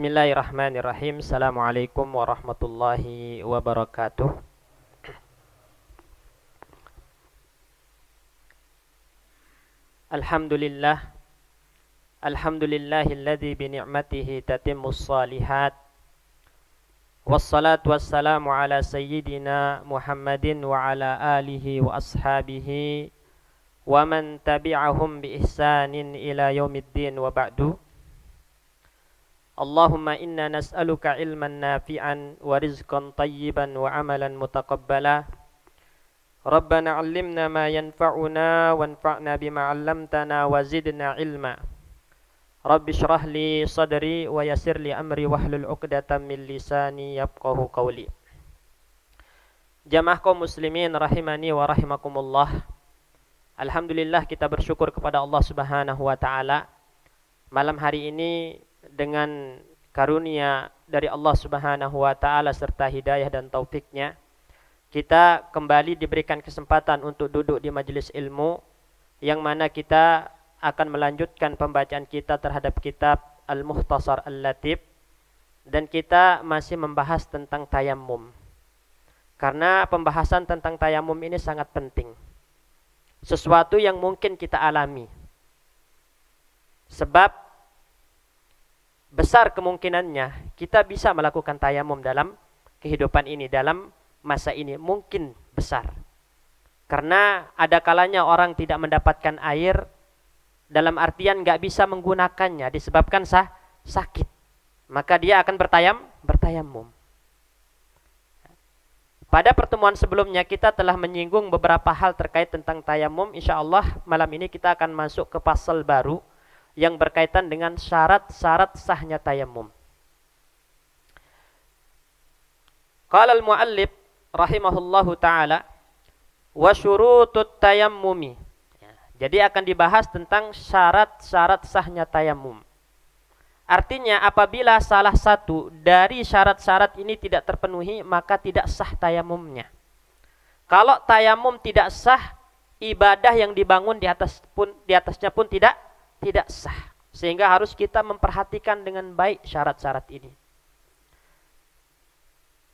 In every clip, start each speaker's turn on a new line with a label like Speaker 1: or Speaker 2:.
Speaker 1: Bismillahirrahmanirrahim. Assalamualaikum warahmatullahi wabarakatuh. Alhamdulillah. Alhamdulillahilladzi bini'matihi tatimmus shalihat. Wassalatu wassalamu ala sayyidina Muhammadin wa ala alihi wa ashabihi wa man tabi'ahum bi ihsanin ila yaumiddin wa ba'du. Allahumma inna nas'aluka ilman nafi'an wa rizqan tayyiban wa amalan mutaqabbala. Rabbana 'allimna ma yanfa'una wanfa'na bima 'allamtana wa zidna ilma. Rabbi shrah li sadri wa yassir li amri wahlul 'uqdatam min lisani yafqahu qawli. Jamaah kaum muslimin rahimani wa rahimakumullah. Alhamdulillah kita bersyukur kepada Allah Subhanahu wa taala. Malam hari ini dengan karunia dari Allah Subhanahu wa taala serta hidayah dan taufiknya, kita kembali diberikan kesempatan untuk duduk di majelis ilmu yang mana kita akan melanjutkan pembacaan kita terhadap kitab Al-Mukhtasar Al-Latif, dan kita masih membahas tentang tayammum. Karena pembahasan tentang tayammum ini sangat penting. Sesuatu yang mungkin kita alami. Sebab besar kemungkinannya kita bisa melakukan tayamum dalam kehidupan ini, dalam masa ini, mungkin besar. Karena ada kalanya orang tidak mendapatkan air, dalam artian nggak bisa menggunakannya disebabkan sakit. Maka dia akan bertayamum. Pada pertemuan sebelumnya kita telah menyinggung beberapa hal terkait tentang tayamum. Insyaallah malam ini kita akan masuk ke pasal baru yang berkaitan dengan syarat-syarat sahnya tayamum. Qala al-muallif rahimahullahu taala wa syurutut tayammumi. Jadi akan dibahas tentang syarat-syarat sahnya tayamum. Artinya apabila salah satu dari syarat-syarat ini tidak terpenuhi, maka tidak sah tayamumnya. Kalau tayamum tidak sah, ibadah yang dibangun di atasnya pun tidak sah. Sehingga harus kita memperhatikan dengan baik syarat-syarat ini.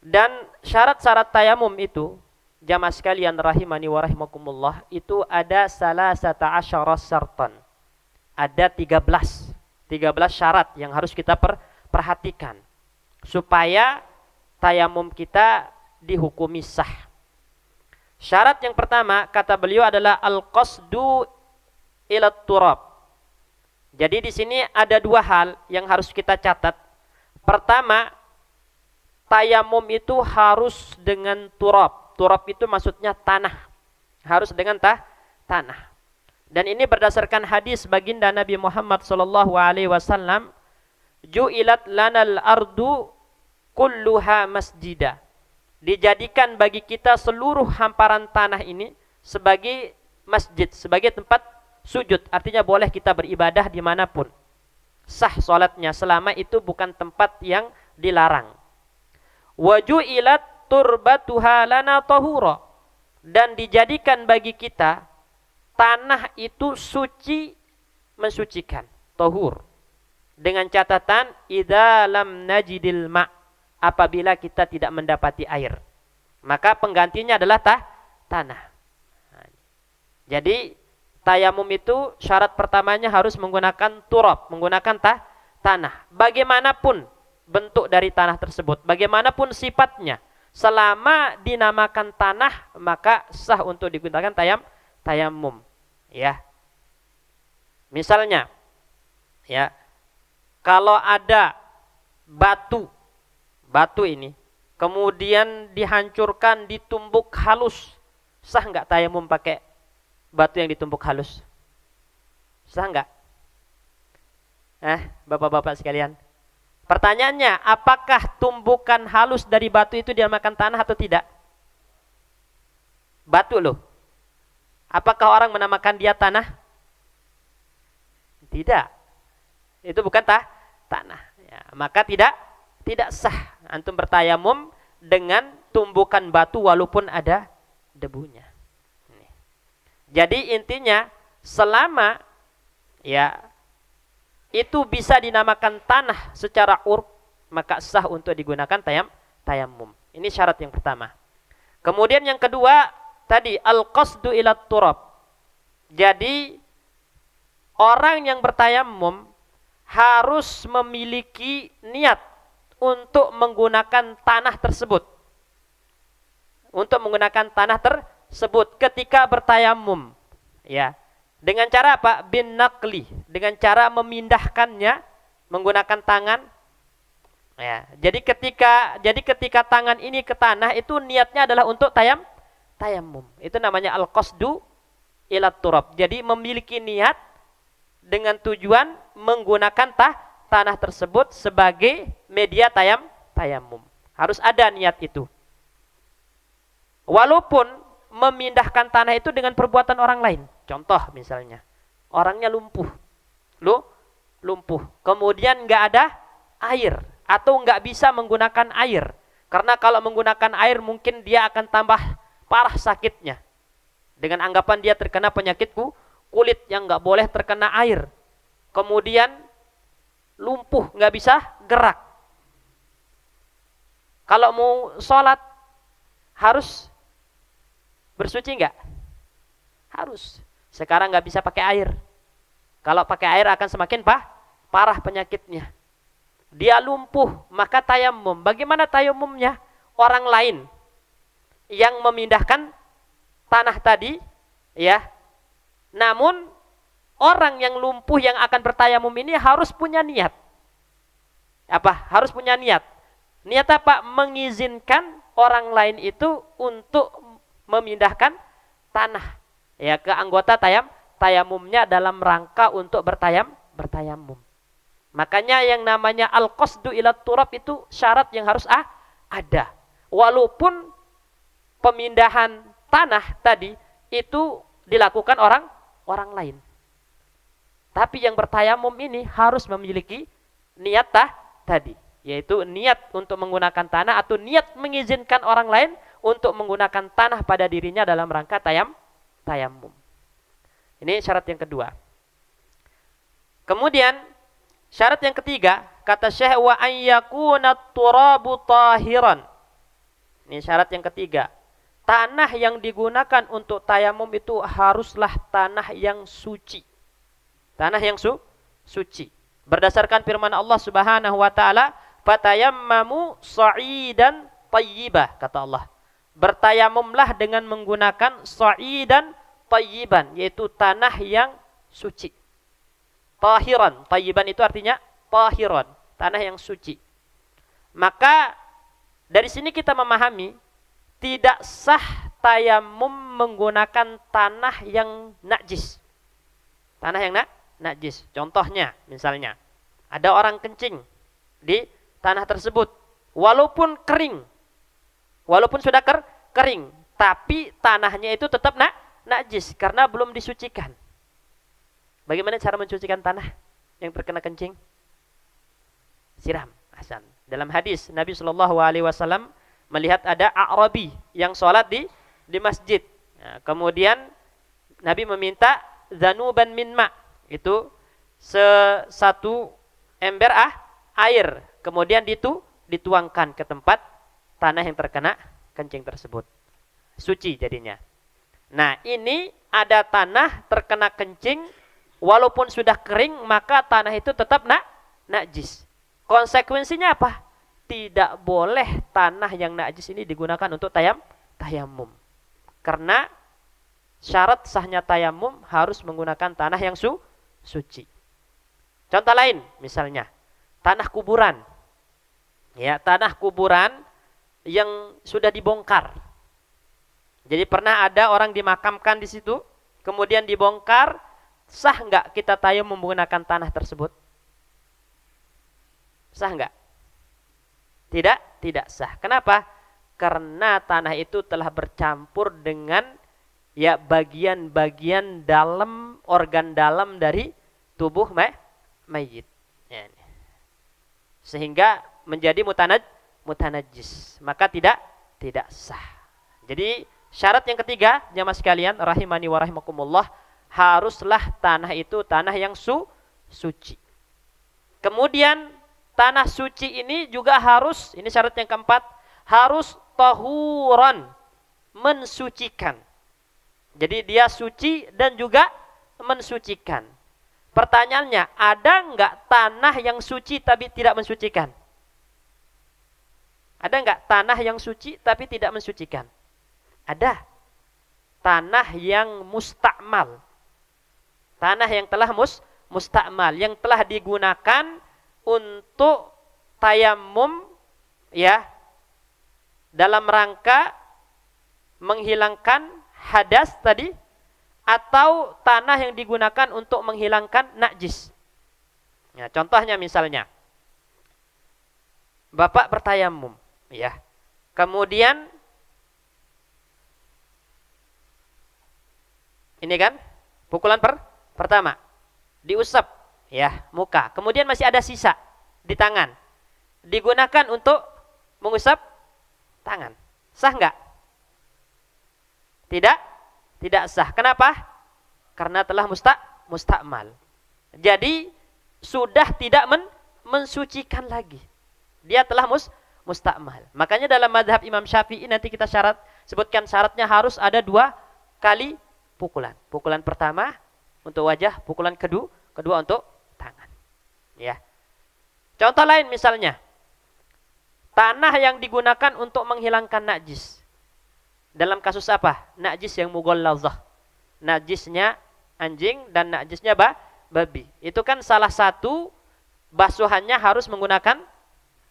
Speaker 1: Dan syarat-syarat tayamum itu, jamaah sekalian rahimani wa rahimakumullah, itu ada salasata asyara syartan. Ada 13 syarat yang harus kita perhatikan supaya tayamum kita dihukumi sah. Syarat yang pertama kata beliau adalah al-qasdu ila turab. Jadi di sini ada dua hal yang harus kita catat. Pertama, tayamum itu harus dengan turab. Turab itu maksudnya tanah. Harus dengan tanah. Dan ini berdasarkan hadis baginda Nabi Muhammad sallallahu alaihi wasallam, "Ju'ilat lanal ardu kulluha masjida." Dijadikan bagi kita seluruh hamparan tanah ini sebagai masjid, sebagai tempat sujud. Artinya boleh kita beribadah dimanapun. Sah sholatnya selama itu bukan tempat yang dilarang. Wa ju'ilat turbatuha lana tahura. Dan dijadikan bagi kita tanah itu suci, mensucikan, tahur. Dengan catatan idza lam najidil ma', apabila kita tidak mendapati air, maka penggantinya adalah tanah. Jadi tayamum itu syarat pertamanya harus menggunakan turab, menggunakan tanah. Bagaimanapun bentuk dari tanah tersebut, bagaimanapun sifatnya, selama dinamakan tanah, maka sah untuk digunakan tayamum. Ya. Misalnya, ya, kalau ada batu ini, kemudian dihancurkan, ditumbuk halus, sah nggak tayamum pakai batu yang ditumbuk halus? Sah nggak? Bapak-bapak sekalian. Pertanyaannya, apakah tumbukan halus dari batu itu dinamakan tanah atau tidak? Batu loh. Apakah orang menamakan dia tanah? Tidak. Itu bukan tanah. Ya, maka tidak sah antum bertayamum dengan tumbukan batu walaupun ada debunya. Jadi intinya selama ya itu bisa dinamakan tanah secara urf, maka sah untuk digunakan tayamum. Ini syarat yang pertama. Kemudian yang kedua tadi al-qasdu ila turab. Jadi orang yang bertayamum harus memiliki niat untuk menggunakan tanah tersebut. Untuk menggunakan tanah tersebut ketika bertayamum. Ya. Dengan cara apa? Bin naqli, dengan cara memindahkannya menggunakan tangan. Ya, jadi ketika tangan ini ke tanah itu niatnya adalah untuk tayamum. Itu namanya al-qasdu ila turab. Jadi memiliki niat dengan tujuan menggunakan tanah tersebut sebagai media tayamum. Harus ada niat itu. Walaupun memindahkan tanah itu dengan perbuatan orang lain. Contoh misalnya, orangnya lumpuh. Lumpuh. Kemudian nggak ada air atau nggak bisa menggunakan air. Karena kalau menggunakan air mungkin dia akan tambah parah sakitnya. Dengan anggapan dia terkena penyakit kulit yang nggak boleh terkena air. Kemudian lumpuh, nggak bisa gerak. Kalau mau sholat harus bersuci nggak? Harus. Sekarang nggak bisa pakai air. Kalau pakai air akan semakin parah penyakitnya. Dia lumpuh, maka tayamum. Bagaimana tayamumnya? Orang lain yang memindahkan tanah tadi, ya. Namun orang yang lumpuh yang akan bertayamum ini harus punya niat. Apa? Harus punya niat. Niat apa? Mengizinkan orang lain itu untuk memindahkan tanah, ya, ke anggota tayamumnya dalam rangka untuk bertayamum. Makanya yang namanya al-qasdu ila turab itu syarat yang harus ada. Walaupun pemindahan tanah tadi itu dilakukan orang lain. Tapi yang bertayamum ini harus memiliki niat tadi, yaitu niat untuk menggunakan tanah atau niat mengizinkan orang lain untuk menggunakan tanah pada dirinya dalam rangka tayamum. Ini syarat yang kedua. Kemudian syarat yang ketiga, kata Syekh, wa an yakuna turabu tahiran. Ini syarat yang ketiga. Tanah yang digunakan untuk tayamum itu haruslah tanah yang suci. Tanah yang suci. Berdasarkan firman Allah Subhanahu wa taala, "Fatayammamu sha'idan thayyibah," kata Allah. Bertayamumlah dengan menggunakan sha'idan thayyiban, yaitu tanah yang suci. Tahiran, thayyiban itu artinya tahiran, tanah yang suci. Maka dari sini kita memahami tidak sah tayamum menggunakan tanah yang najis. Tanah yang najis. Contohnya, misalnya ada orang kencing di tanah tersebut, walaupun kering, walaupun sudah kering, tapi tanahnya itu tetap najis karena belum disucikan. Bagaimana cara mensucikan tanah yang terkena kencing? Siram. Hasan. Dalam hadis Nabi Shallallahu Alaihi Wasallam melihat ada A'rabi yang sholat di masjid. Nah, kemudian Nabi meminta zanuban min ma, itu satu ember air, kemudian dituangkan ke tempat tanah yang terkena kencing tersebut. Suci jadinya. Nah, ini ada tanah terkena kencing, walaupun sudah kering, maka tanah itu tetap najis. Konsekuensinya apa? Tidak boleh tanah yang najis ini digunakan untuk tayamum. Karena syarat sahnya tayamum harus menggunakan tanah yang suci. Contoh lain, misalnya tanah kuburan. Ya, tanah kuburan yang sudah dibongkar. Jadi pernah ada orang dimakamkan di situ, kemudian dibongkar, sah nggak kita tayamum menggunakan tanah tersebut? Sah nggak? Tidak sah. Kenapa? Karena tanah itu telah bercampur dengan bagian-bagian dalam, organ dalam dari tubuh mayit. Ya. Sehingga menjadi mutanajis. Maka tidak sah. Jadi syarat yang ketiga, jamaah sekalian, rahimani wa rahimakumullah, haruslah tanah itu tanah yang suci. Kemudian tanah suci ini juga harus, ini syarat yang keempat, harus tahuran, mensucikan. Jadi dia suci dan juga mensucikan. Pertanyaannya, ada enggak tanah yang suci tapi tidak mensucikan? Ada enggak tanah yang suci tapi tidak mensucikan? Ada. Tanah yang mustakmal. Tanah yang telah mustakmal, yang telah digunakan untuk tayamum, ya, dalam rangka menghilangkan hadas tadi, atau tanah yang digunakan untuk menghilangkan najis. Ya, contohnya misalnya, Bapak bertayamum, ya. Kemudian ini kan pukulan pertama diusap, ya, muka. Kemudian masih ada sisa di tangan. Digunakan untuk mengusap tangan. Sah enggak? Tidak sah. Kenapa? Karena telah mustakmal. Jadi sudah tidak mensucikan lagi. Dia telah mustakmal. Makanya dalam mazhab Imam Syafi'i nanti kita sebutkan syaratnya harus ada 2 kali pukulan. Pukulan pertama untuk wajah, pukulan kedua untuk tangan. Ya. Contoh lain misalnya, tanah yang digunakan untuk menghilangkan najis. Dalam kasus apa? Najis yang mughallazah. Najisnya anjing dan najisnya babi. Itu kan salah satu basuhannya harus menggunakan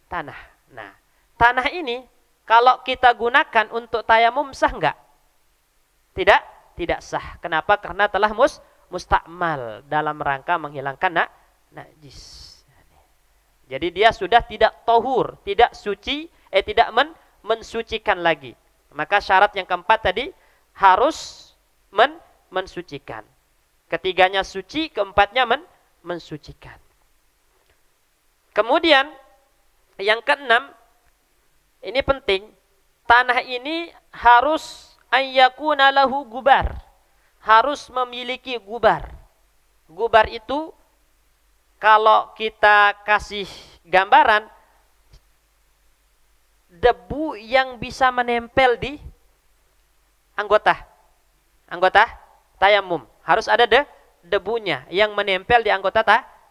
Speaker 1: tanah. Nah, tanah ini kalau kita gunakan untuk tayamum sah enggak? Tidak sah. Kenapa? Karena telah mustakmal dalam rangka menghilangkan najis. Jadi dia sudah tidak tahur, tidak suci, tidak mensucikan lagi. Maka syarat yang keempat tadi harus mensucikan. Ketiganya suci, keempatnya mensucikan. Kemudian yang keenam, ini penting, tanah ini harus ayyakuna lahu gubar. Harus memiliki gubar. Gubar itu kalau kita kasih gambaran, debu yang bisa menempel di anggota tayamum. Harus ada debunya yang menempel di anggota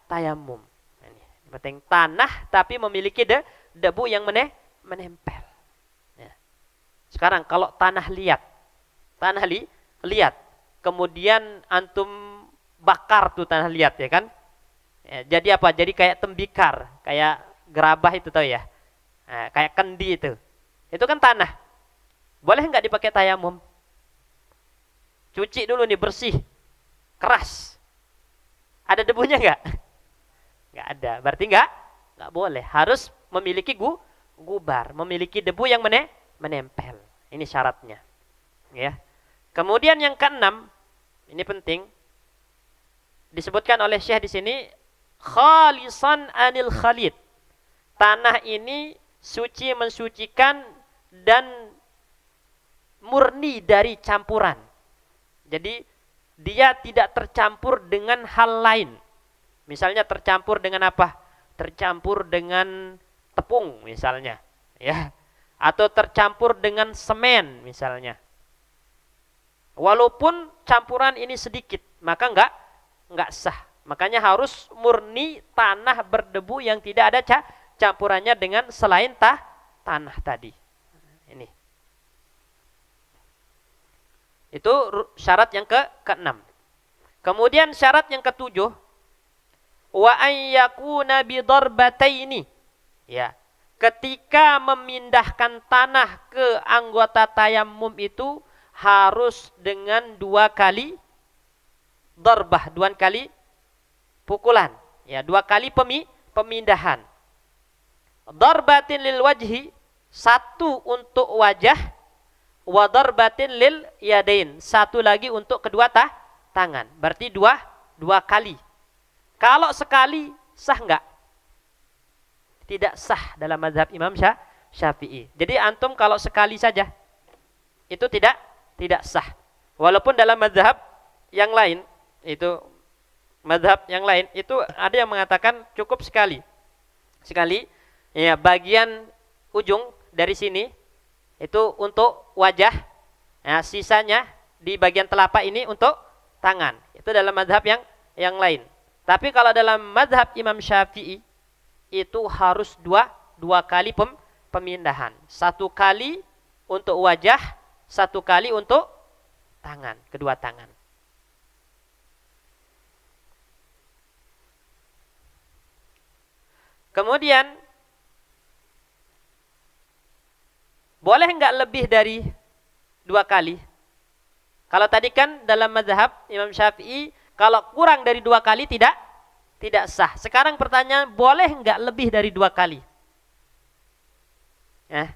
Speaker 1: tayamum. Ini penting, tanah tapi memiliki debu yang menempel. Ya. Sekarang kalau tanah liat, kemudian antum bakar tuh tanah liat, ya kan? Ya, jadi apa? Jadi kayak tembikar, kayak gerabah itu tahu ya? Nah, kayak kendi itu kan tanah. Boleh nggak dipakai tayamum? Cuci dulu nih, bersih, keras. Ada debunya nggak? Nggak ada. Berarti nggak boleh. Harus memiliki gubar, memiliki debu yang menempel. Ini syaratnya. Ya. Kemudian yang keenam, ini penting, disebutkan oleh Syekh di sini, khalisan anil khalid. Tanah ini suci, mensucikan, dan murni dari campuran. Jadi dia tidak tercampur dengan hal lain. Misalnya tercampur dengan apa? Tercampur dengan tepung misalnya, ya. Atau tercampur dengan semen misalnya. Walaupun campuran ini sedikit, maka enggak sah. Makanya harus murni tanah berdebu yang tidak ada campurannya dengan selain tanah tadi. Ini. Itu syarat yang keenam. Kemudian syarat yang ketujuh, wa ayyakuna bidarbataini. Ya. Ketika memindahkan tanah ke anggota tayamum itu harus dengan 2 kali darbah, 2 kali pukulan. Ya, 2 kali pemindahan. Darbatin lil wajhi, 1 untuk wajah, wa darbatin lil yadain, 1 lagi untuk kedua tangan. Berarti 2 kali. Kalau sekali sah enggak? Tidak sah dalam mazhab Imam Syafi'i. Jadi antum kalau sekali saja itu tidak sah. Walaupun dalam mazhab yang lain itu ada yang mengatakan cukup sekali. sekali. Ya, bagian ujung dari sini itu untuk wajah. Ya, sisanya di bagian telapak ini untuk tangan. Itu dalam mazhab yang lain. Tapi kalau dalam mazhab Imam Syafi'i itu harus dua kali pemindahan. Satu kali untuk wajah, satu kali untuk tangan, kedua tangan. Kemudian boleh enggak lebih dari 2 kali? Kalau tadi kan dalam mazhab Imam Syafi'i kalau kurang dari 2 kali tidak sah. Sekarang pertanyaan, boleh enggak lebih dari 2 kali? Ya.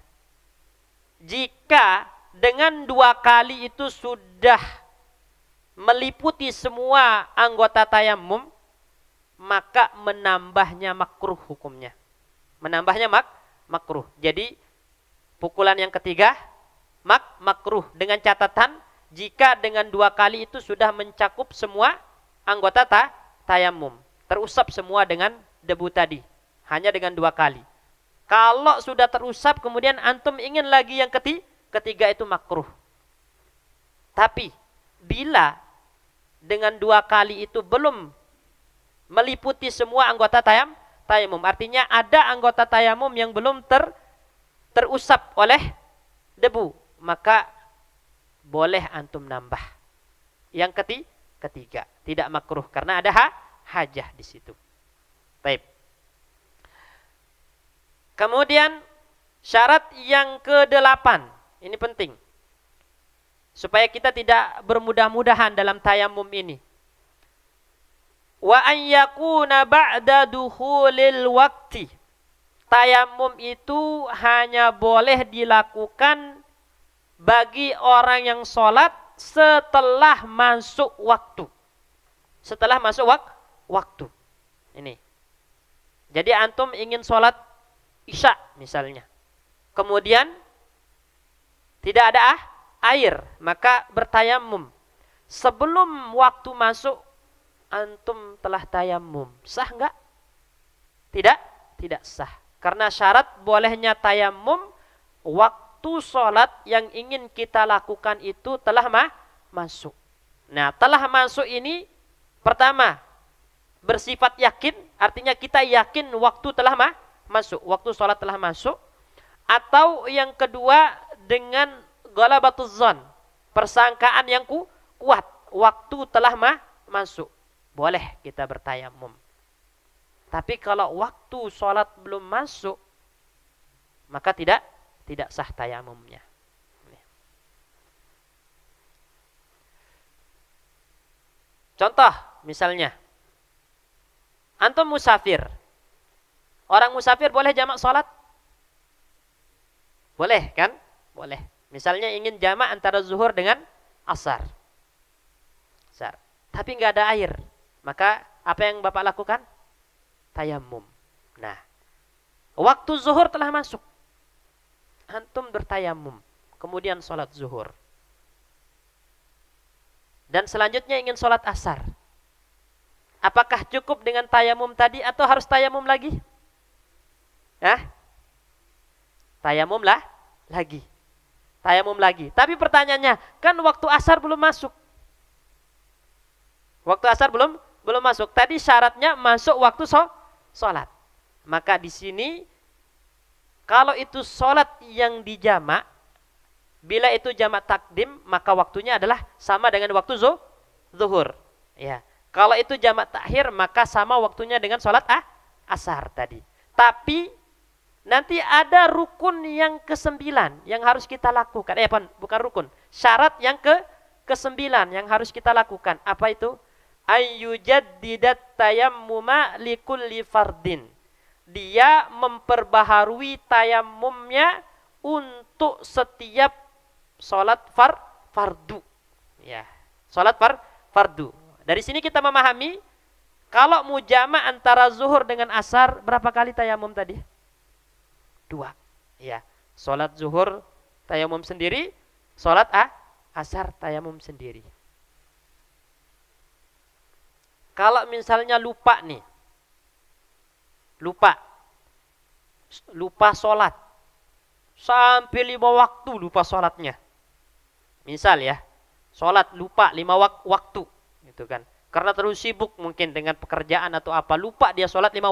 Speaker 1: Jika dengan 2 kali itu sudah meliputi semua anggota tayamum, maka menambahnya makruh hukumnya. Menambahnya makruh. Jadi pukulan yang ketiga makruh dengan catatan jika dengan 2 kali itu sudah mencakup semua anggota tayamum, terusap semua dengan debu tadi, hanya dengan 2 kali. Kalau sudah terusap kemudian antum ingin lagi yang ketiga itu makruh. Tapi bila dengan 2 kali itu belum meliputi semua anggota tayamum, artinya ada anggota tayamum yang belum terusap oleh debu, maka boleh antum nambah. Yang ketiga, tidak makruh karena ada hajah di situ. Baik. Kemudian syarat yang ke-8, ini penting. Supaya kita tidak bermudah-mudahan dalam tayamum ini. Wa an yakuna ba'da dukhulil waqti. Tayamum itu hanya boleh dilakukan bagi orang yang sholat setelah masuk waktu. Setelah masuk waktu. Ini. Jadi antum ingin sholat Isya misalnya. Kemudian tidak ada air, maka bertayamum. Sebelum waktu masuk antum telah tayamum, sah enggak? Tidak sah. Karena syarat bolehnya tayamum, waktu sholat yang ingin kita lakukan itu telah masuk. Nah, telah masuk ini pertama bersifat yakin, artinya kita yakin waktu telah masuk, waktu sholat telah masuk. Atau yang kedua dengan ghalabatuz dzan, persangkaan yang kuat, waktu telah masuk. Boleh kita bertayamum. Tapi kalau waktu sholat belum masuk, maka tidak sah tayamumnya. Contoh misalnya, antum musafir. Orang musafir boleh jamak sholat? Boleh kan? Boleh. Misalnya ingin jamak antara zuhur dengan asar. Tapi nggak ada air. Maka apa yang Bapak lakukan? Tayamum. Nah, waktu zuhur telah masuk. Antum bertayamum. Kemudian sholat zuhur. Dan selanjutnya ingin sholat asar. Apakah cukup dengan tayamum tadi atau harus tayamum lagi? Tayamum lagi. Tayamum lagi. Tapi pertanyaannya, kan waktu asar belum masuk. Waktu asar belum masuk. Tadi syaratnya masuk waktu sholat. Maka di sini kalau itu sholat yang dijamak, bila itu jamak takdim, maka waktunya adalah sama dengan waktu zuhur. Ya. Kalau itu jamak takhir, maka sama waktunya dengan sholat asar tadi. Tapi nanti ada rukun yang ke-9 yang harus kita lakukan. Bukan rukun. Syarat yang ke-9 yang harus kita lakukan. Apa itu? Ayyujaddidat tayammuma likulli fardin. Dia memperbaharui tayamumnya untuk setiap sholat fardu. Ya, sholat fardu. Dari sini kita memahami kalau mujama antara zuhur dengan asar, berapa kali tayamum tadi? 2. Ya, sholat zuhur tayamum sendiri, sholat asar tayamum sendiri. Kalau misalnya lupa nih, lupa sholat. Sampai 5 waktu lupa sholatnya. Misal ya, sholat lupa 5 waktu. Gitu kan. Karena terlalu sibuk mungkin dengan pekerjaan atau apa. Lupa dia sholat 5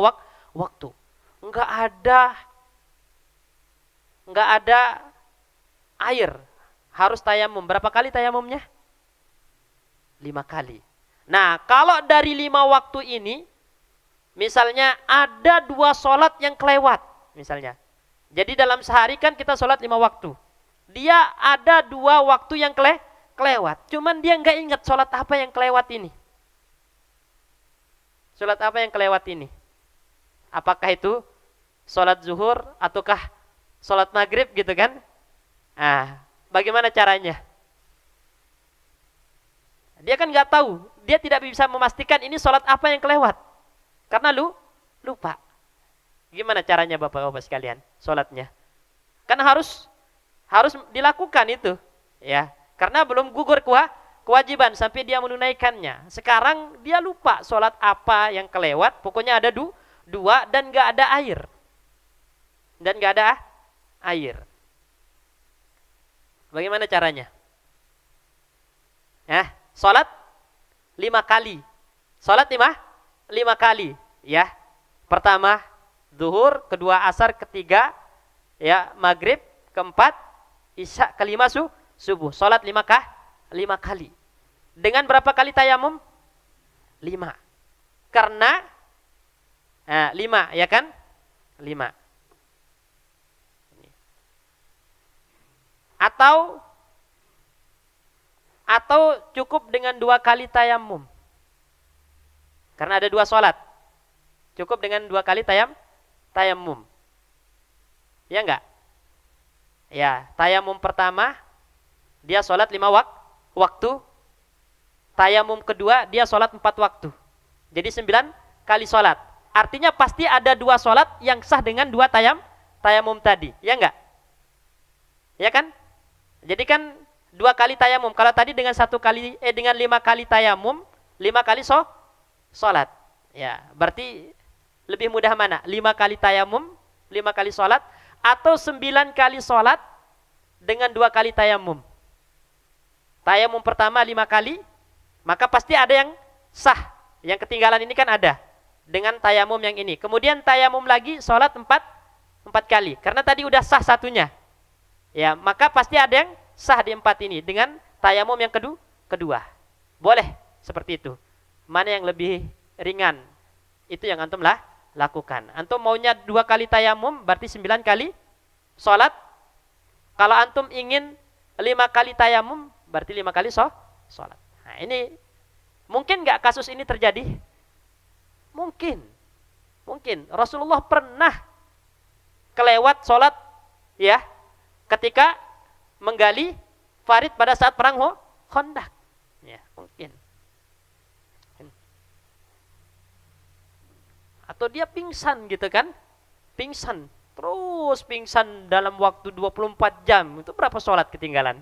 Speaker 1: waktu. Enggak ada air. Harus tayamum. Berapa kali tayamumnya? 5 kali. Nah, kalau dari 5 waktu ini, misalnya ada 2 sholat yang kelewat. Misalnya. Jadi dalam sehari kan kita sholat 5 waktu. Dia ada 2 waktu yang kelewat. Cuman dia nggak ingat sholat apa yang kelewat ini. Sholat apa yang kelewat ini? Apakah itu sholat zuhur ataukah sholat maghrib gitu kan? Bagaimana caranya? Dia kan nggak tahu. Dia tidak bisa memastikan ini sholat apa yang kelewat. Karena lupa. Gimana caranya Bapak-Bapak sekalian sholatnya? Kan harus dilakukan itu. Ya, karena belum gugur kewajiban sampai dia menunaikannya. Sekarang dia lupa sholat apa yang kelewat. Pokoknya ada 2 dan nggak ada air. Bagaimana caranya? Sholat 5 kali. Sholat 5 kali. Ya, pertama zuhur, kedua asar, ketiga ya maghrib, keempat isya, kelima subuh. Sholat 5 kali. Dengan berapa kali tayamum? 5. Karena 5 ya kan? 5. Atau cukup dengan 2 kali tayamum. Karena ada 2 sholat. Cukup dengan 2 kali tayamum. Ya enggak? Ya, tayamum pertama dia sholat 5 waktu. Tayamum kedua dia sholat 4 waktu. Jadi 9 kali sholat. Artinya pasti ada 2 sholat yang sah dengan 2 tayamum tadi. Ya enggak? Ya kan? Jadi kan 2 kali tayamum. Kalau tadi dengan 5 kali tayamum, 5 kali sholat. Ya, berarti lebih mudah mana? 5 kali tayamum, 5 kali sholat, atau 9 kali sholat dengan 2 kali tayamum. Tayamum pertama 5 kali, maka pasti ada yang sah. Yang ketinggalan ini kan ada dengan tayamum yang ini. Kemudian tayamum lagi sholat 4 kali. Karena tadi udah sah satunya. Ya, maka pasti ada yang sah di 4 ini dengan tayamum yang kedua. Boleh seperti itu. Mana yang lebih ringan? Itu yang antum lakukan. Antum maunya 2 kali tayamum berarti 9 kali sholat. Kalau antum ingin 5 kali tayamum berarti 5 kali sholat. Nah, ini mungkin nggak kasus ini terjadi? Mungkin. Rasulullah pernah kelewat sholat ya ketika menggali farid pada saat perang Khandaq. Ya, mungkin. Atau dia pingsan gitu kan? Terus pingsan dalam waktu 24 jam. Itu berapa sholat ketinggalan?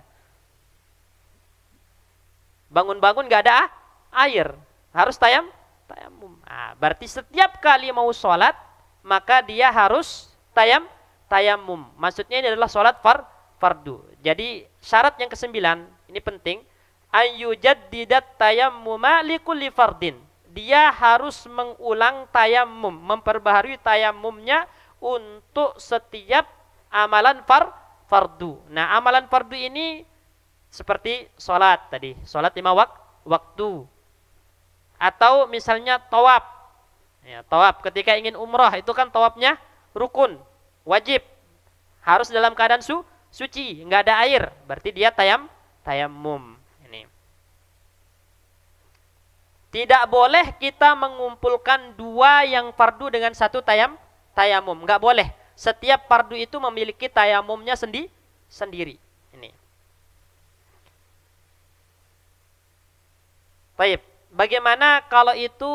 Speaker 1: Bangun-bangun gak ada air. Harus tayamum. Berarti setiap kali mau sholat, maka dia harus tayamum. Maksudnya ini adalah sholat fardu. Jadi syarat yang ke-9, ini penting. Ayyujaddidat tayammuma likulli fardin. Dia harus mengulang tayamum, memperbaharui tayamumnya untuk setiap amalan fardu. Nah, amalan fardu ini seperti sholat tadi, sholat 5 waktu. Atau misalnya tawaf. Ya, tawaf ketika ingin umrah itu kan tawafnya rukun, wajib. Harus dalam keadaan suci, enggak ada air. Berarti dia tayamum. Ini. Tidak boleh kita mengumpulkan 2 yang fardu dengan 1 tayamum. Enggak boleh. Setiap fardu itu memiliki tayamumnya sendiri. Ini. Baik. Bagaimana kalau itu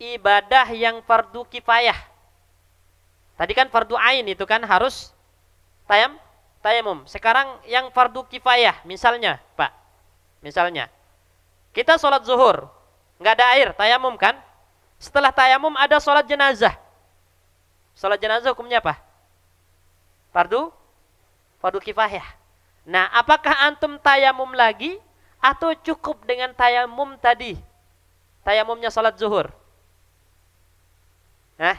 Speaker 1: ibadah yang fardu kifayah? Tadi kan fardu ain itu kan harus tayamum. Sekarang yang fardu kifayah, misalnya, Pak. Misalnya, kita sholat zuhur, nggak ada air, tayamum kan? Setelah tayamum ada sholat jenazah. Sholat jenazah hukumnya apa? fardu kifayah. Nah, apakah antum tayamum lagi atau cukup dengan tayamum tadi? Tayamumnya salat zuhur. Nah,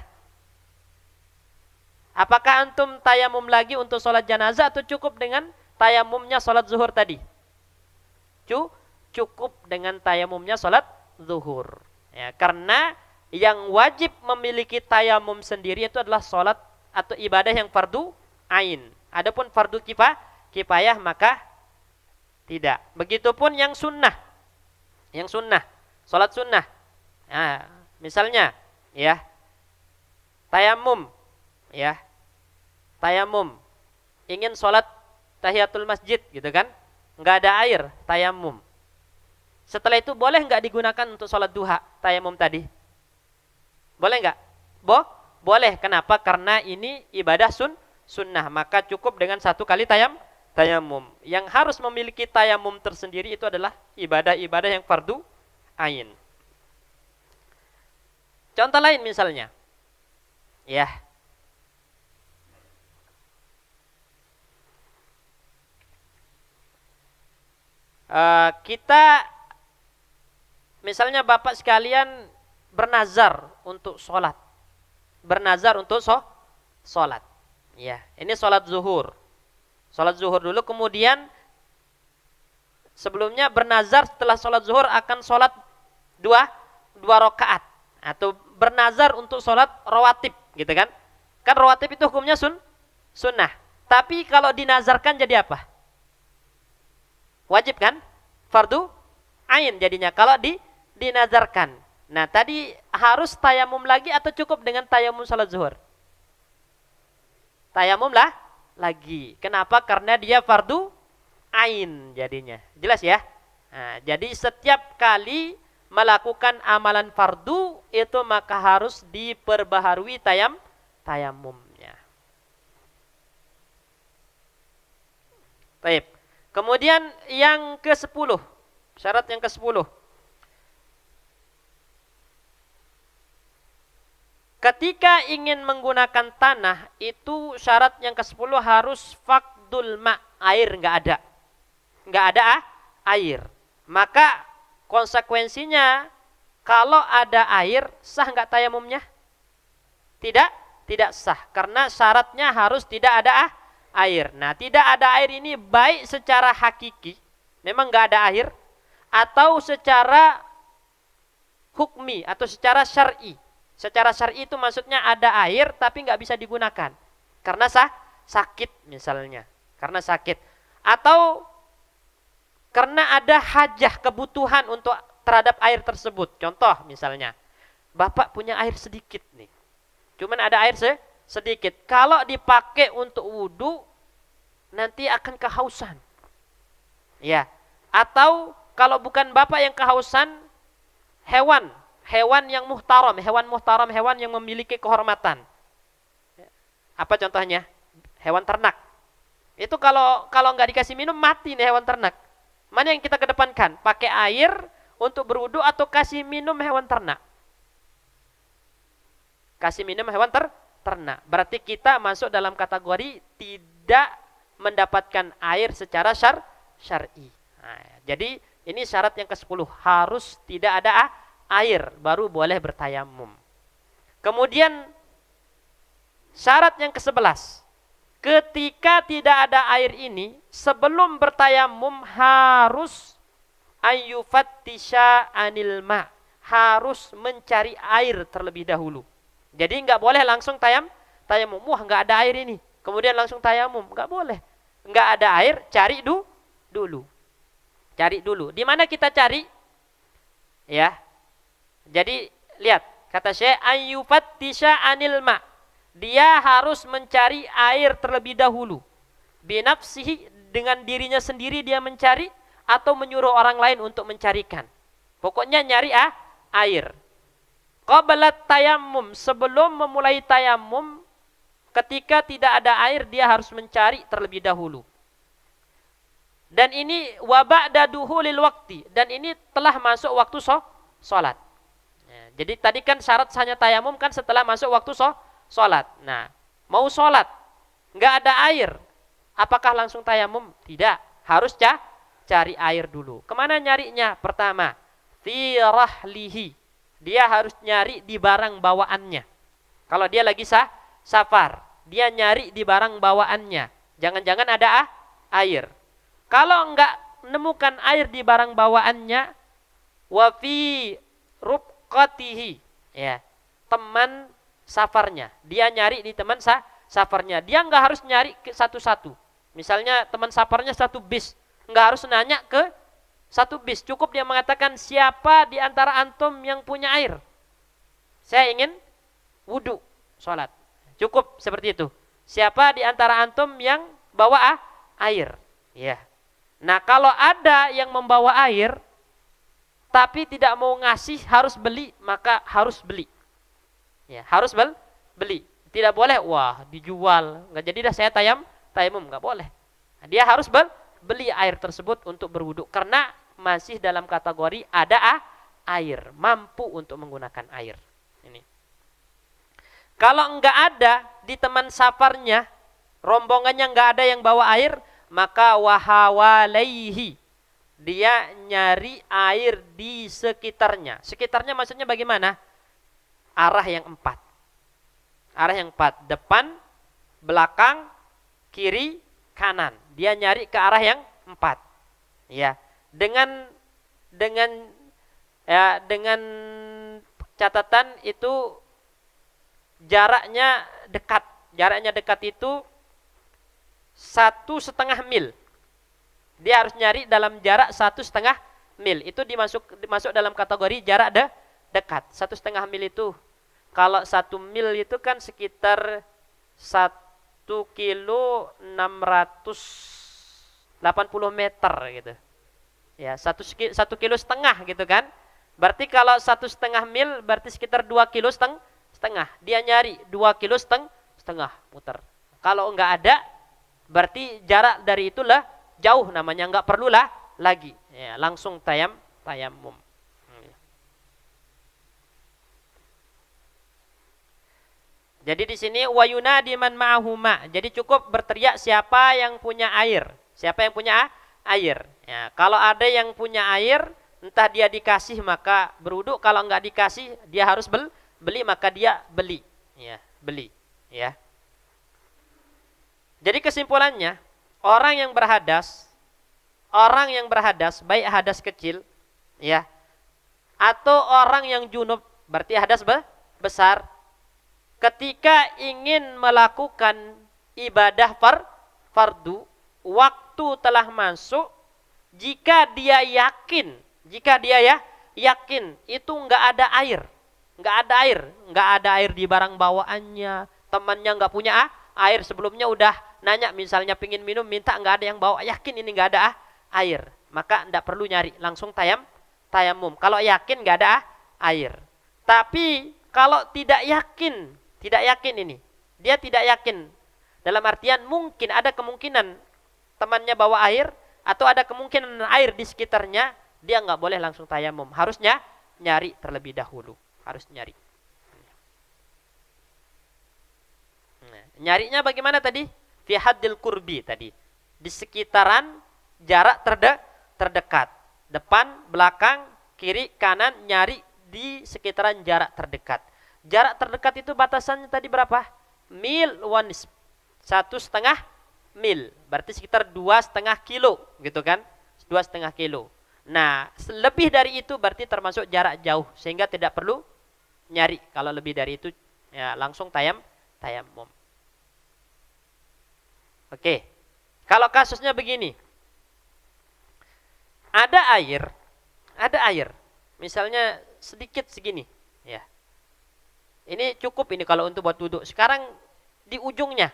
Speaker 1: apakah antum tayamum lagi untuk salat janazah atau cukup dengan tayamumnya salat zuhur tadi? Cukup dengan tayamumnya salat zuhur. Ya, karena yang wajib memiliki tayamum sendiri itu adalah salat atau ibadah yang fardu ain. Adapun fardu kifayah maka tidak. Begitupun yang sunnah. Yang sunnah, salat sunnah. Nah, misalnya ya, tayamum ya. Tayamum. Ingin salat tahiyatul masjid gitu kan? Enggak ada air, tayamum. Setelah itu boleh enggak digunakan untuk salat duha, tayamum tadi? Boleh enggak? Boleh. Kenapa? Karena ini ibadah sunnah. Maka cukup dengan satu kali tayamum. Yang harus memiliki tayamum tersendiri itu adalah ibadah-ibadah yang fardu ain. Contoh lain misalnya. Ya. Kita misalnya Bapak sekalian bernazar untuk sholat. Bernazar untuk sholat. Ya, ini sholat zuhur. Sholat zuhur dulu, kemudian sebelumnya bernazar setelah sholat zuhur akan sholat dua rakaat. Atau bernazar untuk sholat rawatib, gitu kan. Kan rawatib itu hukumnya sunnah. Tapi kalau dinazarkan jadi apa? Wajib kan? Fardu ain jadinya kalau dinazarkan. Nah, tadi harus tayamum lagi atau cukup dengan tayamum salat zuhur? Tayamum lah lagi. Kenapa? Karena dia fardu ain jadinya. Jelas ya? Nah, jadi setiap kali melakukan amalan fardu itu maka harus diperbaharui tayamumnya. Baik. Kemudian yang ke-10, syarat yang ke-10. Ketika ingin menggunakan tanah, itu syarat yang ke-10 harus faqdul ma', air enggak ada. Enggak ada air. Maka konsekuensinya kalau ada air, sah enggak tayamumnya? Tidak sah karena syaratnya harus tidak ada air. Nah, tidak ada air ini baik secara hakiki, memang enggak ada air, atau secara hukmi atau secara syar'i. Secara syar'i itu maksudnya ada air tapi enggak bisa digunakan karena sakit misalnya, karena sakit, atau karena ada hajah kebutuhan untuk terhadap air tersebut. Contoh misalnya, Bapak punya air sedikit nih, cuman ada air sedikit. Kalau dipakai untuk wudu nanti akan kehausan. Ya. Atau kalau bukan Bapak yang kehausan, hewan yang muhtaram, hewan yang memiliki kehormatan. Apa contohnya? Hewan ternak. Itu kalau enggak dikasih minum mati nih hewan ternak. Mana yang kita kedepankan? Pakai air untuk berwudu atau kasih minum hewan ternak? Kasih minum hewan ternak. Berarti kita masuk dalam kategori tidak mendapatkan air secara syar'i. Nah, jadi ini syarat yang ke-10, harus tidak ada air baru boleh bertayamum. Kemudian syarat yang ke-11, ketika tidak ada air ini, sebelum bertayamum harus ayyufattisha anil ma', harus mencari air terlebih dahulu. Jadi enggak boleh langsung tayamum. Wah, enggak ada air ini, kemudian langsung tayamum, enggak boleh. Enggak ada air, cari dulu. Cari dulu. Di mana kita cari? Ya. Jadi lihat, kata Syekh ayyufattisha anil ma'. Dia harus mencari air terlebih dahulu. Binafsihi, dengan dirinya sendiri dia mencari atau menyuruh orang lain untuk mencarikan. Pokoknya nyari air. Qabla tayammum, sebelum memulai tayamum, ketika tidak ada air dia harus mencari terlebih dahulu. Dan ini wa ba'da duhulil waqti, dan ini telah masuk waktu salat. Ya, jadi tadi kan syarat hanya tayamum kan setelah masuk waktu salat. Nah, mau salat nggak ada air. Apakah langsung tayamum? Tidak, harus cari air dulu. Kemana nyarinya? Pertama, fi rahlihi. Dia harus nyari di barang bawaannya. Kalau dia lagi safar, dia nyari di barang bawaannya. Jangan-jangan ada air. Kalau enggak menemukan air di barang bawaannya, wa fi rubqatihi, ya, teman safarnya. Dia nyari di teman safarnya. Dia enggak harus nyari ke satu-satu. Misalnya teman safarnya satu bis, enggak harus nanya ke satu bis. Cukup dia mengatakan, siapa di antara antum yang punya air? Saya ingin wudu, sholat. Cukup seperti itu. Siapa di antara antum yang bawa air? Ya. Nah, kalau ada yang membawa air tapi tidak mau ngasih, harus beli, maka harus beli. Ya, harus beli. Tidak boleh, wah, dijual. Enggak jadi dah saya tayamum, enggak boleh. Nah, dia harus beli air tersebut untuk berwudu karena masih dalam kategori ada air, mampu untuk menggunakan air. Ini. Kalau enggak ada di teman safarnya, rombongannya enggak ada yang bawa air, maka wahawalaihi, dia nyari air di sekitarnya. Sekitarnya maksudnya bagaimana? Arah yang 4. Arah yang 4, depan, belakang, kiri, kanan. Dia nyari ke arah yang 4. Ya, dengan catatan itu jaraknya dekat. Jaraknya dekat itu 1,5 mil. Dia harus nyari dalam jarak 1,5 mil. Itu dimasuk dalam kategori jarak dekat. 1,5 mil itu, kalau 1 mil itu kan sekitar 1 kilo 680 meter gitu. Ya, 1 kilo setengah gitu kan. Berarti kalau 1,5 mil berarti sekitar 2 kilo setengah. Dia nyari 2 kilo setengah muter. Kalau enggak ada, berarti jarak dari itulah jauh, namanya enggak perlulah lagi. Ya, langsung tayamum. Jadi di sini wayuna di man ma'ahuma. Jadi cukup berteriak siapa yang punya air. Siapa yang punya air. Ya, kalau ada yang punya air, entah dia dikasih maka berwudu, kalau enggak dikasih dia harus beli, maka dia beli. Ya, beli, ya. Jadi kesimpulannya, orang yang berhadas baik hadas kecil, ya, atau orang yang junub, berarti hadas besar, ketika ingin melakukan ibadah fardu, waktu telah masuk, jika dia yakin itu enggak ada air di barang bawaannya, temannya enggak punya air, sebelumnya udah nanya misalnya pingin minum, minta enggak ada yang bawa, yakin ini enggak ada air, maka enggak perlu nyari, langsung tayamum. Kalau yakin enggak ada air. Tapi kalau tidak yakin ini, dia tidak yakin dalam artian mungkin ada kemungkinan temannya bawa air atau ada kemungkinan air di sekitarnya, dia enggak boleh langsung tayamum, harusnya nyari terlebih dahulu, harus nyari. Nah, nyarinya bagaimana tadi? Fi haddil qurbi tadi. Di sekitaran jarak terdekat. Depan, belakang, kiri, kanan, nyari di sekitaran jarak terdekat. Jarak terdekat itu batasannya tadi berapa? Mil wanis. 1,5 mil. Berarti sekitar 2,5 kilo gitu kan? 2,5 kilo. Nah, lebih dari itu berarti termasuk jarak jauh, sehingga tidak perlu nyari. Kalau lebih dari itu ya langsung tayamum. Oke. Kalau kasusnya begini. Ada air. Misalnya sedikit segini, ya. Ini cukup ini kalau untuk buat wudhu. Sekarang di ujungnya.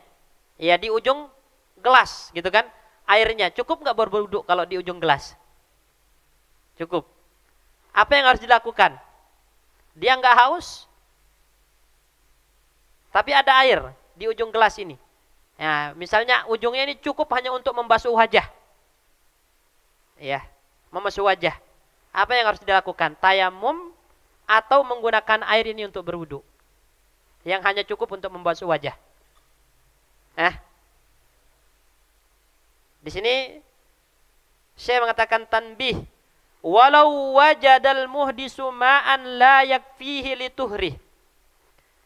Speaker 1: Ya, di ujung gelas gitu kan. Airnya cukup enggak berwudhu kalau di ujung gelas? Cukup. Apa yang harus dilakukan? Dia enggak haus, tapi ada air di ujung gelas ini. Ya, misalnya ujungnya ini cukup hanya untuk membasuh wajah. Ya, membasuh wajah. Apa yang harus dilakukan? Tayamum atau menggunakan air ini untuk berwudu? Yang hanya cukup untuk membasuh wajah. Di sini Syekh mengatakan tanbih, walau wajadal muhdisu ma'an la yakfihi lituhrih.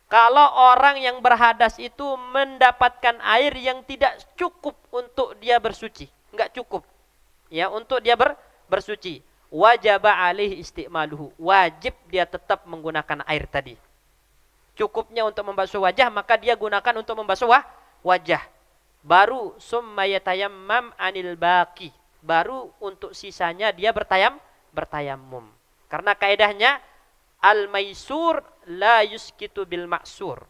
Speaker 1: Kalau orang yang berhadas itu mendapatkan air yang tidak cukup untuk dia bersuci, enggak cukup. Ya, untuk dia bersuci, wajib alaihi istimaluhu. Wajib dia tetap menggunakan air tadi. Cukupnya untuk membasuh wajah, maka dia gunakan untuk membasuh wajah. Baru summa yatayammam anil baqi. Baru untuk sisanya dia bertayammum. Karena kaidahnya al-maisur la yuskitu bil maksur.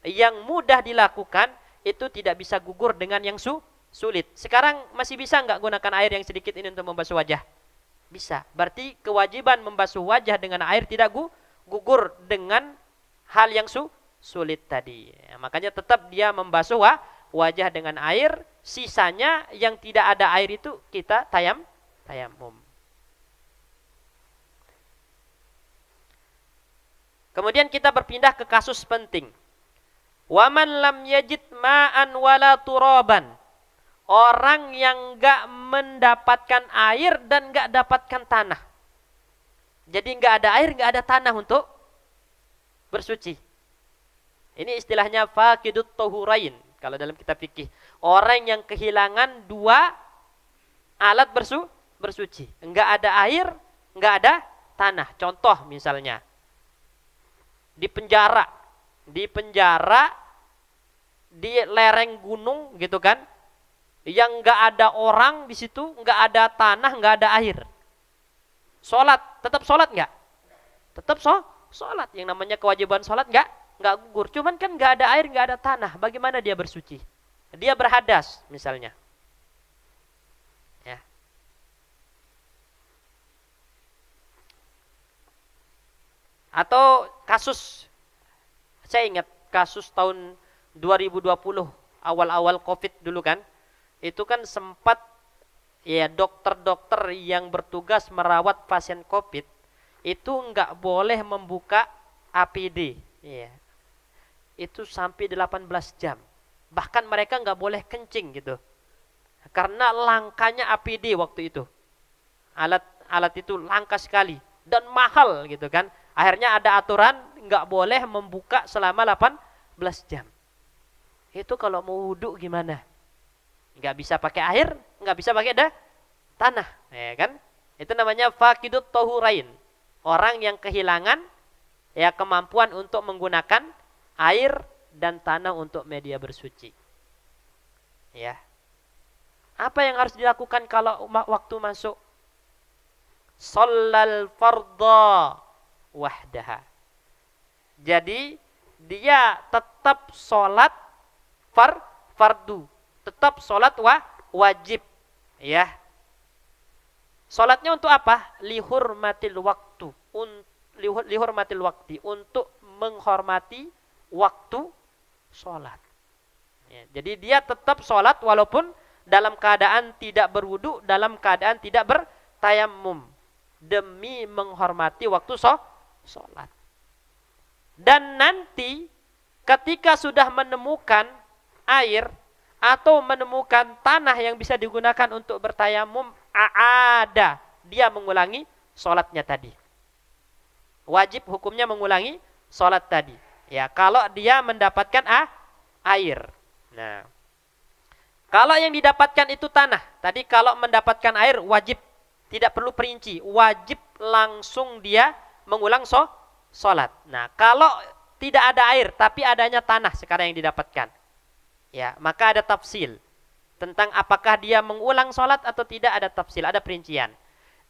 Speaker 1: Yang mudah dilakukan itu tidak bisa gugur dengan yang sulit. Sekarang masih bisa enggak gunakan air yang sedikit ini untuk membasuh wajah? Bisa. Berarti kewajiban membasuh wajah dengan air tidak gugur dengan hal yang sulit tadi. Ya, makanya tetap dia membasuh wajah dengan air, sisanya yang tidak ada air itu kita tayammum. Kemudian kita berpindah ke kasus penting. Waman lam yajid ma'an wala turaban. Orang yang enggak mendapatkan air dan enggak dapatkan tanah. Jadi enggak ada air, enggak ada tanah untuk bersuci. Ini istilahnya faqidut tahurain kalau dalam kitab fikih. Orang yang kehilangan dua alat bersuci. Enggak ada air, enggak ada tanah. Contoh misalnya di penjara di lereng gunung gitu kan, yang enggak ada orang di situ, enggak ada tanah, enggak ada air. Tetap sholat enggak? Tetap sholat. Yang namanya kewajiban sholat enggak gugur. Cuman kan enggak ada air, enggak ada tanah. Bagaimana dia bersuci? Dia berhadas misalnya. Ya. Atau kasus, saya ingat kasus tahun 2020 awal-awal Covid dulu kan. Itu kan sempat ya dokter-dokter yang bertugas merawat pasien Covid itu enggak boleh membuka APD. Ya. Itu sampai 18 jam. Bahkan mereka enggak boleh kencing gitu. Karena langkanya APD waktu itu. Alat itu langka sekali dan mahal gitu kan. Akhirnya ada aturan enggak boleh membuka selama 18 jam. Itu kalau mau wudu gimana? Enggak bisa pakai air, enggak bisa pakai tanah, ya kan? Itu namanya faqidut tahurain. Orang yang kehilangan ya kemampuan untuk menggunakan air dan tanah untuk media bersuci. Ya. Apa yang harus dilakukan kalau waktu masuk? Shallal fardha wahdaha. Jadi dia tetap sholat fardu, tetap sholat wajib, ya. Sholatnya untuk apa? Lihurmatil waktu, lihurmatil waktu, untuk menghormati waktu sholat. Ya, jadi dia tetap sholat walaupun dalam keadaan tidak berwudu, dalam keadaan tidak bertayammum, demi menghormati waktu sholat. Dan nanti ketika sudah menemukan air atau menemukan tanah yang bisa digunakan untuk bertayamum, dia mengulangi sholatnya tadi. Wajib hukumnya mengulangi sholat tadi. Ya, kalau dia mendapatkan air. Nah, kalau yang didapatkan itu tanah, tadi kalau mendapatkan air wajib, tidak perlu perinci, wajib langsung dia mengulang sholat. Nah, kalau tidak ada air tapi adanya tanah sekarang yang didapatkan, ya, maka ada tafsil tentang apakah dia mengulang sholat atau tidak, ada tafsil, ada perincian.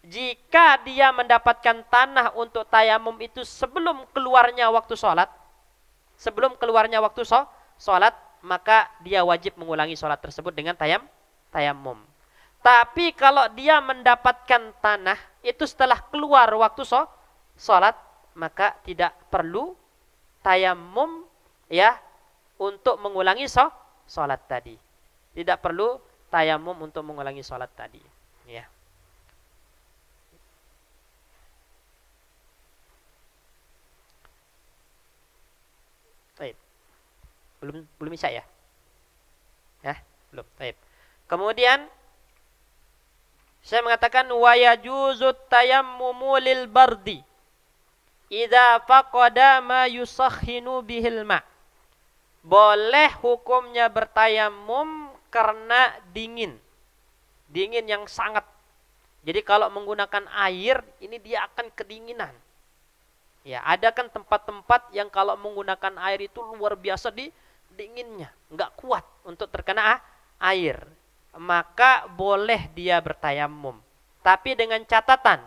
Speaker 1: Jika dia mendapatkan tanah untuk tayamum itu sebelum keluarnya waktu sholat, maka dia wajib mengulangi sholat tersebut dengan tayamum. Tapi kalau dia mendapatkan tanah itu setelah keluar waktu sholat, maka tidak perlu tayamum, ya, untuk mengulangi sholat tadi. Tidak perlu tayamum untuk mengulangi sholat tadi, ya. Baik. Belum bisa ya? Ya, belum. Baik. Kemudian Saya mengatakan wa yajuzut tayammumu lil bardi idza faqada ma yusakhinu bihil ma. Boleh hukumnya bertayamum karena dingin. Dingin yang sangat. Jadi kalau menggunakan air, ini dia akan kedinginan. Ya, ada kan tempat-tempat yang kalau menggunakan air itu luar biasa dinginnya, enggak kuat untuk terkena air. Maka boleh dia bertayamum. Tapi dengan catatan,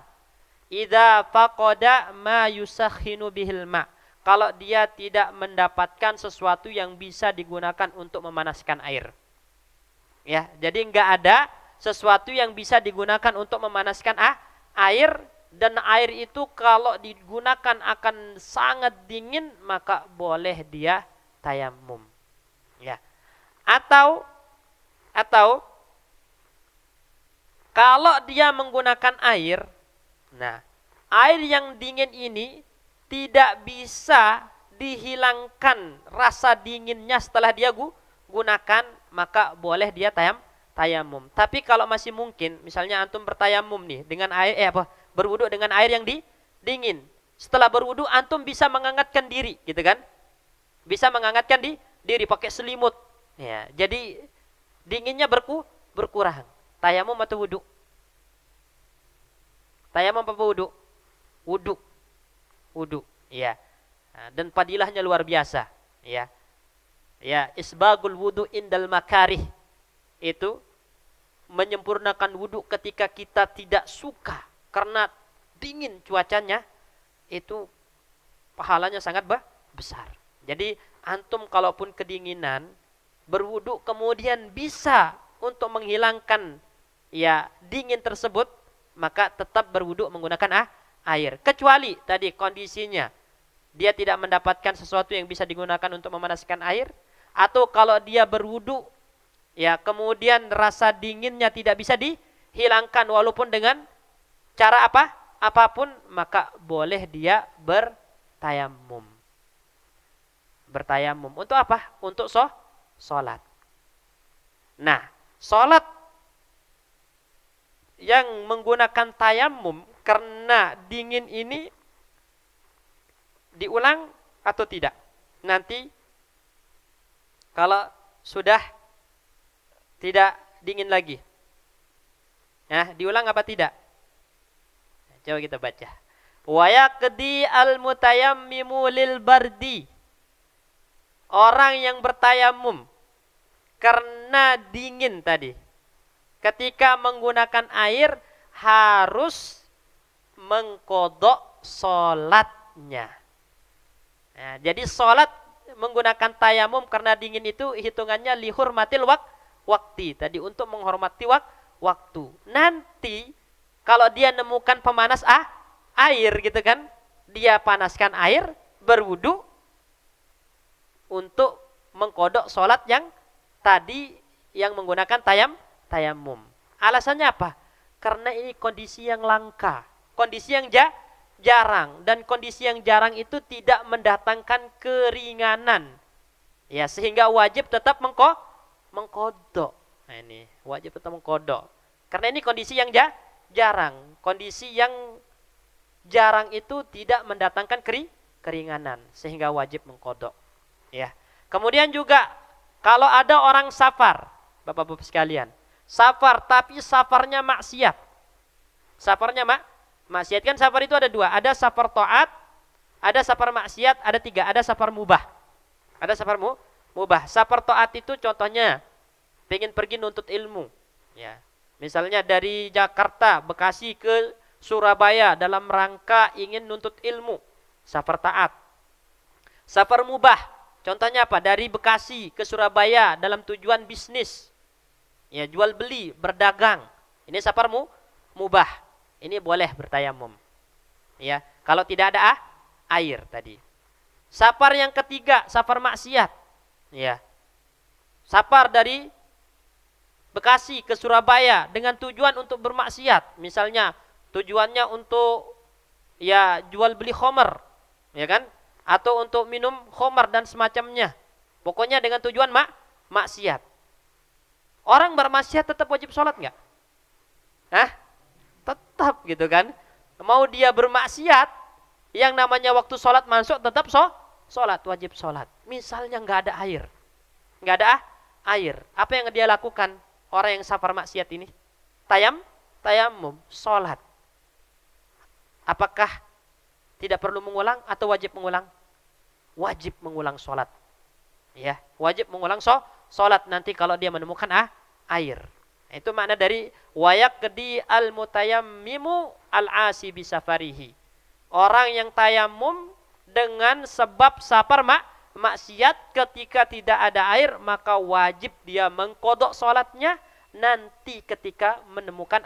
Speaker 1: idza faqada ma yusakhinu bihil ma. Kalau dia tidak mendapatkan sesuatu yang bisa digunakan untuk memanaskan air. Ya, jadi enggak ada sesuatu yang bisa digunakan untuk memanaskan air, dan air itu kalau digunakan akan sangat dingin, maka boleh dia tayamum. Ya. Atau kalau dia menggunakan air, nah, air yang dingin ini tidak bisa dihilangkan rasa dinginnya setelah dia gunakan, maka boleh dia tayamum. Tapi kalau masih mungkin, misalnya antum bertayamum nih dengan air berwudu dengan air yang dingin. Setelah berwudu antum bisa menghangatkan diri, gitu kan? Bisa menghangatkan diri pakai selimut. Ya, jadi dinginnya berkurang. Tayamum atau wudu? Tayamum apa wudu? Wudu. Ya. Nah, dan fadilahnya luar biasa, ya. Ya, isbagul wudu indal makarih. Itu menyempurnakan wudu ketika kita tidak suka karena dingin cuacanya, itu pahalanya sangat besar. Jadi antum kalaupun kedinginan berwudu kemudian bisa untuk menghilangkan ya dingin tersebut, maka tetap berwudu menggunakan air. Kecuali tadi kondisinya dia tidak mendapatkan sesuatu yang bisa digunakan untuk memanaskan air, atau kalau dia berwudu ya kemudian rasa dinginnya tidak bisa dihilangkan walaupun dengan cara apapun, maka boleh dia bertayamum. Bertayamum untuk apa? Untuk sholat. Nah, sholat yang menggunakan tayamum karena dingin ini diulang atau tidak? Nanti kalau sudah tidak dingin lagi, nah, diulang apa tidak? Coba kita baca. Wa yaqdi al-mutayammimu lil bardi. Orang yang bertayamum karena dingin tadi, ketika menggunakan air harus mengkodok sholatnya. Nah, jadi sholat menggunakan tayamum karena dingin itu hitungannya lihurmatil waktu tadi, untuk menghormati waktu. Nanti kalau dia nemukan pemanas air gitu kan, dia panaskan air, berwudu untuk mengkodok sholat yang tadi yang menggunakan tayamum. Alasannya apa? Karena ini kondisi yang langka, kondisi yang jarang, dan kondisi yang jarang itu tidak mendatangkan keringanan. Ya, sehingga wajib tetap mengkodok. Nah, ini wajib tetap mengkodok. Karena ini kondisi yang jarang. Kondisi yang jarang itu tidak mendatangkan keringanan, sehingga wajib mengkodok. Ya. Kemudian juga kalau ada orang safar, Bapak-bapak sekalian, safar tapi safarnya maksiat. Safarnya maksiat, kan safar itu ada dua, ada safar taat, ada safar maksiat, ada tiga, ada safar mubah. Ada safar mubah. Safar taat itu contohnya pengen pergi nuntut ilmu, ya. Misalnya dari Jakarta, Bekasi ke Surabaya dalam rangka ingin nuntut ilmu, safar taat. Safar mubah, contohnya apa? Dari Bekasi ke Surabaya dalam tujuan bisnis, ya, jual beli, berdagang. Ini safar mubah. Ini boleh bertayamum, ya, kalau tidak ada air tadi. Safar yang ketiga, safar maksiat, ya. Safar dari Bekasi ke Surabaya dengan tujuan untuk bermaksiat, misalnya tujuannya untuk ya jual beli khamar, ya kan? Atau untuk minum khamar dan semacamnya. Pokoknya dengan tujuan maksiat. Orang bermaksiat tetap wajib sholat enggak? Tetap gitu kan. Mau dia bermaksiat, yang namanya waktu sholat masuk tetap sholat, wajib sholat. Misalnya nggak ada air. Nggak ada air. Apa yang dia lakukan? Orang yang safar maksiat ini. Tayamum, sholat. Apakah tidak perlu mengulang atau wajib mengulang? Wajib mengulang sholat. Ya, wajib mengulang sholat nanti kalau dia menemukan air. Itu makna dari wayaqdi al-mutayammimu al-asi bisafarihi. Orang yang tayamum dengan sebab safar maksiat ketika tidak ada air, maka wajib dia mengkodok sholatnya nanti ketika menemukan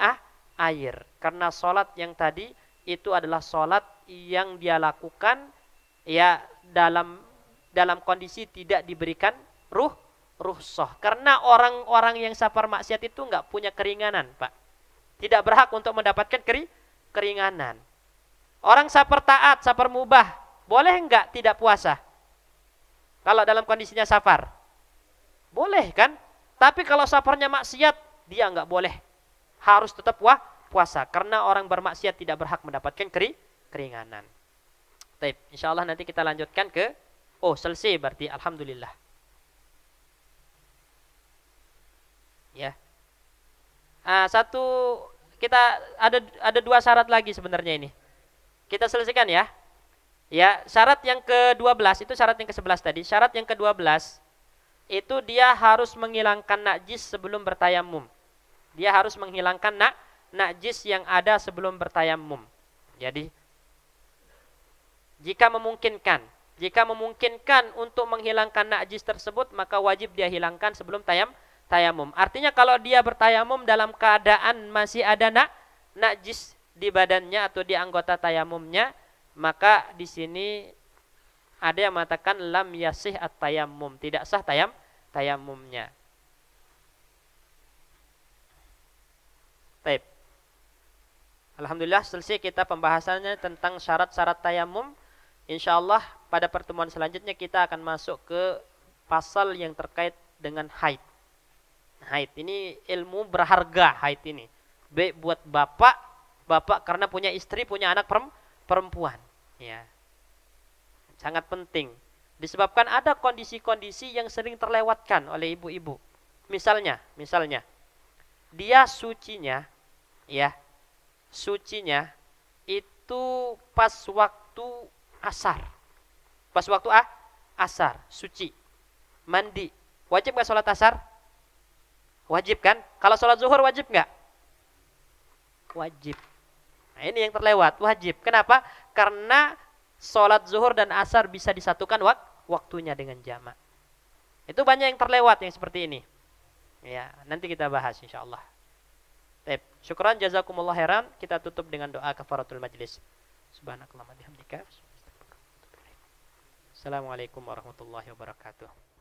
Speaker 1: air. Karena sholat yang tadi itu adalah sholat yang dia lakukan ya dalam kondisi tidak diberikan rukhsah. Karena orang-orang yang safar maksiat itu enggak punya keringanan, Pak. Tidak berhak untuk mendapatkan keringanan. Orang safar taat, safar mubah, boleh enggak tidak puasa? Kalau dalam kondisinya safar. Boleh kan? Tapi kalau safarnya maksiat, dia enggak boleh. Harus tetap puasa. Karena orang bermaksiat tidak berhak mendapatkan keringanan. Baik, insyaallah nanti kita lanjutkan ke selesai berarti alhamdulillah. Ya. Kita ada 2 syarat lagi sebenarnya ini. Kita selesaikan ya. Ya, syarat yang ke-12 itu syarat yang ke-11 tadi. Syarat yang ke-12 itu dia harus menghilangkan najis sebelum bertayamum. Dia harus menghilangkan najis yang ada sebelum bertayamum. Jadi jika memungkinkan untuk menghilangkan najis tersebut, maka wajib dia hilangkan sebelum tayamum. Artinya kalau dia bertayamum dalam keadaan masih ada najis di badannya atau di anggota tayamumnya, maka di sini ada yang mengatakan lam yasih at-tayammum, tidak sah tayamumnya. Baik. Alhamdulillah selesai kita pembahasannya tentang syarat-syarat tayamum. Insyaallah pada pertemuan selanjutnya kita akan masuk ke pasal yang terkait dengan haid. Haid ini ilmu berharga, haid ini. Baik buat bapak karena punya istri, punya anak perempuan. Ya. Sangat penting. Disebabkan ada kondisi-kondisi yang sering terlewatkan oleh ibu-ibu. Misalnya, dia sucinya itu pas waktu asar. Pas waktu asar, suci. Mandi. Wajib enggak sholat asar? Wajib kan? Kalau sholat zuhur wajib enggak? Wajib. Nah, ini yang terlewat, wajib. Kenapa? Karena sholat zuhur dan asar bisa disatukan waktunya dengan jamak. Itu banyak yang terlewat yang seperti ini. Ya, nanti kita bahas insyaallah. Baik, syukran jazakumullah khairan. Kita tutup dengan doa kafaratul majlis. Subhanakallahumma bihamdika. Assalamualaikum warahmatullahi wabarakatuh.